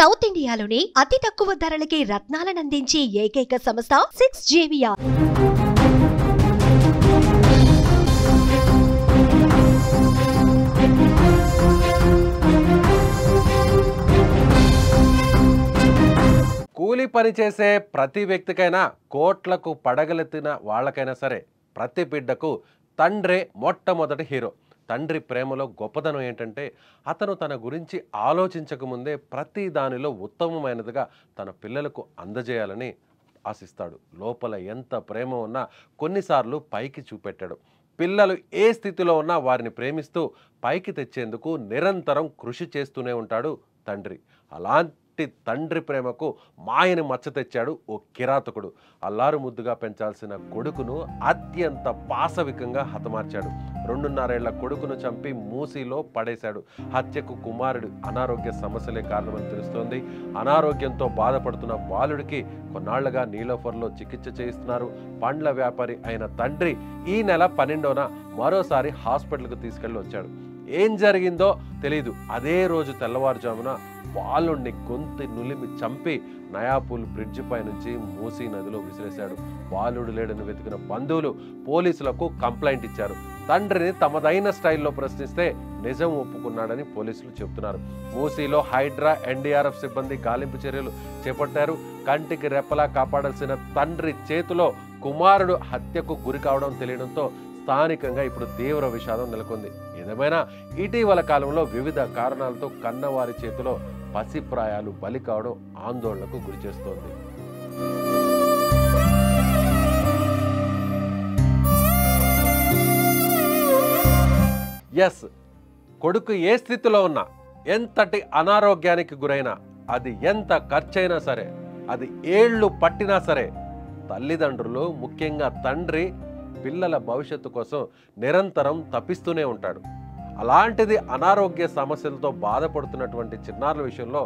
South ఇండియాలోనే అతి తక్కువ ధరలకి రత్నాలనందించే ఏకైక సంస్థ 6JVR. కూలి పని చేసే ప్రతి వ్యక్తికైనా కోట్లకు పడగలెత్తిన వాళ్ళకైనా సరే ప్రతి బిడ్డకు తండ్రే మొట్టమొదటి హీరో. తండ్రి ప్రేమలో గొప్పదనం ఏంటంటే అతను తన గురించి ఆలోచించకముందే ప్రతి దానిలో ఉత్తమమైనదిగా తన పిల్లలకు అందజేయాలని ఆశిస్తాడు. లోపల ఎంత ప్రేమ ఉన్నా కొన్నిసార్లు పైకి చూపెట్టాడు. పిల్లలు ఏ స్థితిలో ఉన్నా వారిని ప్రేమిస్తూ పైకి తెచ్చేందుకు నిరంతరం కృషి చేస్తూనే ఉంటాడు తండ్రి. అలాంటి తండ్రి ప్రేమకు మాయని మచ్చ తెచ్చాడు ఓ కిరాతకుడు. అల్లారు ముద్దుగా పెంచాల్సిన కొడుకును అత్యంత పాశవికంగా హతమార్చాడు. 2.5 ఏళ్ల కొడుకును చంపి మూసీలో పడేశాడు. హత్యకు కుమారుడు అనారోగ్య సమస్యలే కారణమని తెలుస్తోంది. అనారోగ్యంతో బాధపడుతున్న బాలుడికి కొన్నాళ్లుగా నీలోఫర్లో చికిత్స చేయిస్తున్నారు. పండ్ల వ్యాపారి అయిన తండ్రి ఈ నెల 12న మరోసారి హాస్పిటల్కు తీసుకెళ్లి వచ్చాడు. ఏం జరిగిందో తెలియదు. అదే రోజు తెల్లవారుజామున బాలుడిని గొంతు నులిమి చంపి నయాపూల్ బ్రిడ్జి పై నుంచి మూసీ నదిలో విసిరేశాడు. బాలుడు లేడని వెతికిన బంధువులు పోలీసులకు కంప్లైంట్ ఇచ్చారు. తండ్రిని తమదైన స్టైల్లో ప్రశ్నిస్తే నిజం ఒప్పుకున్నాడని పోలీసులు చెబుతున్నారు. మూసీలో హైడ్రా, ఎన్డీఆర్ఎఫ్ సిబ్బంది గాలింపు చర్యలు చేపట్టారు. కంటికి రెప్పలా కాపాడాల్సిన తండ్రి చేతిలో కుమారుడు హత్యకు గురి కావడం తెలియడంతో స్థానికంగా ఇప్పుడు తీవ్ర విషాదం నెలకొంది. ఏదేమైనా ఇటీవల కాలంలో వివిధ కారణాలతో కన్నవారి చేతిలో పసిప్రాయాలు బలి కావడం ఆందోళనకు గురిచేస్తోంది. ఎస్, కొడుకు ఏ స్థితిలో ఉన్నా, ఎంతటి అనారోగ్యానికి గురైనా, అది ఎంత ఖర్చైనా సరే, అది ఏళ్ళు పట్టినా సరే, తల్లిదండ్రులు ముఖ్యంగా తండ్రి పిల్లల భవిష్యత్తు కోసం నిరంతరం తప్పిస్తూనే ఉంటాడు. అలాంటిది అనారోగ్య సమస్యలతో బాధపడుతున్నటువంటి చిన్నారుల విషయంలో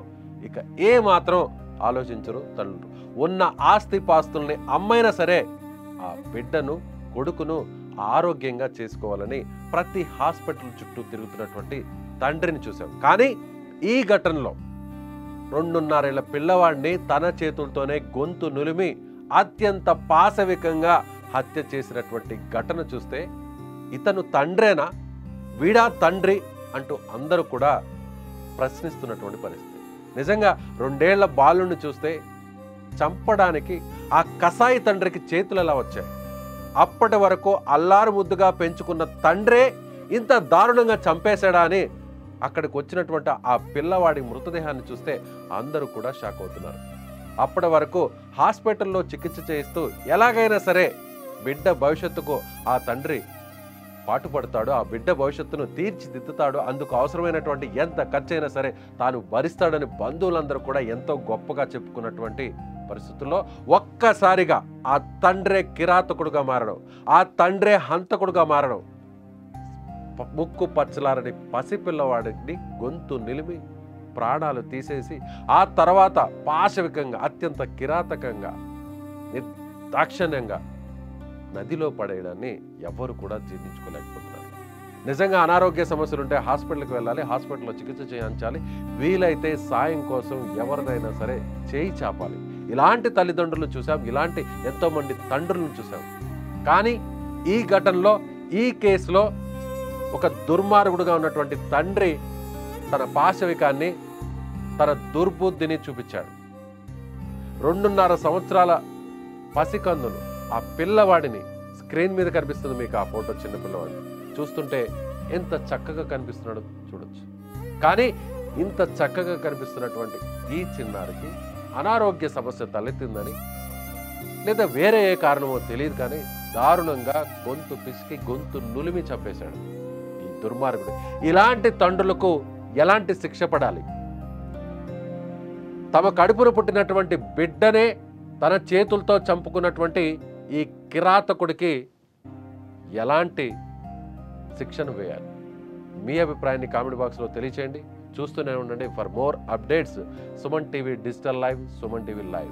ఇక ఏ మాత్రం ఆలోచించరు తల్లులు. ఉన్న ఆస్తిపాస్తుల్ని అమ్మైనా సరే ఆ బిడ్డను, కొడుకును ఆరోగ్యంగా చేసుకోవాలని ప్రతి హాస్పిటల్ చుట్టూ తిరుగుతున్నటువంటి తండ్రిని చూశాం. కానీ ఈ ఘటనలో 2.5 ఏళ్ల పిల్లవాడిని తన చేతులతోనే గొంతు నులిమి అత్యంత పాశవికంగా హత్య చేసినటువంటి ఘటన చూస్తే ఇతను తండ్రేనా, వీడా తండ్రి అంటూ అందరూ కూడా ప్రశ్నిస్తున్నటువంటి పరిస్థితి. నిజంగా 2 ఏళ్ల బాలుని చూస్తే చంపడానికి ఆ కసాయి తండ్రికి చేతులు ఎలా వచ్చాయి? అప్పటి వరకు అల్లారు ముద్దుగా పెంచుకున్న తండ్రే ఇంత దారుణంగా చంపేశాడా అని అక్కడికి వచ్చినటువంటి ఆ పిల్లవాడి మృతదేహాన్ని చూస్తే అందరూ కూడా షాక్ అవుతున్నారు. అప్పటి వరకు హాస్పిటల్లో చికిత్స చేయిస్తూ ఎలాగైనా సరే బిడ్డ భవిష్యత్తుకు ఆ తండ్రి పాటుపడతాడు, ఆ బిడ్డ భవిష్యత్తును తీర్చిదిద్దుతాడు, అందుకు అవసరమైనటువంటి ఎంత ఖర్చైనా సరే తాను భరిస్తాడని బంధువులందరూ కూడా ఎంతో గొప్పగా చెప్పుకున్నటువంటి పరిస్థితుల్లో ఒక్కసారిగా ఆ తండ్రే కిరాతకుడుగా మారడం, ఆ తండ్రే హంతకుడుగా మారడం, ముక్కు పచ్చలారని పసిపిల్లవాడిని గొంతు నిలిమి ప్రాణాలు తీసేసి ఆ తర్వాత పాశవికంగా అత్యంత కిరాతకంగా నిర్దాక్షిణ్యంగా నదిలో పడేయడాన్ని ఎవరు కూడా జీర్ణించుకోలేకపోతున్నారు. నిజంగా అనారోగ్య సమస్యలు ఉంటే హాస్పిటల్కి వెళ్ళాలి, హాస్పిటల్లో చికిత్స చేయించాలి, వీలైతే సాయం కోసం ఎవరినైనా సరే చేయి చాపాలి. ఇలాంటి తల్లిదండ్రులు చూసాం, ఇలాంటి ఎంతోమంది తండ్రులను చూసాం. కానీ ఈ ఘటనలో, ఈ కేసులో ఒక దుర్మార్గుడుగా ఉన్నటువంటి తండ్రి తన పాశవికాన్ని, తన దుర్బుద్ధిని చూపించాడు. 2.5 సంవత్సరాల పసికందును, ఆ పిల్లవాడిని, స్క్రీన్ మీద కనిపిస్తుంది మీకు ఆ ఫోటో, చిన్న పిల్లవాడిని చూస్తుంటే ఎంత చక్కగా కనిపిస్తున్నాడో చూడొచ్చు. కానీ ఇంత చక్కగా కనిపిస్తున్నటువంటి ఈ చిన్నారికి అనారోగ్య సమస్య తలెత్తిందని లేదా వేరే ఏ కారణమో తెలియదు, కానీ దారుణంగా గొంతు పిసికి గొంతు నులిమి చంపేశాడు ఈ దుర్మార్గుడు. ఇలాంటి తండ్రులకు ఎలాంటి శిక్ష పడాలి? తమ కడుపును పుట్టినటువంటి బిడ్డనే తన చేతులతో చంపుకున్నటువంటి ఈ కిరాతకుడికి ఎలాంటి శిక్షను వేయాలి? మీ అభిప్రాయాన్ని కామెంట్ బాక్స్లో తెలియచేయండి. చూస్తూనే ఉండండి. For more updates Suman TV digital live, Suman TV live.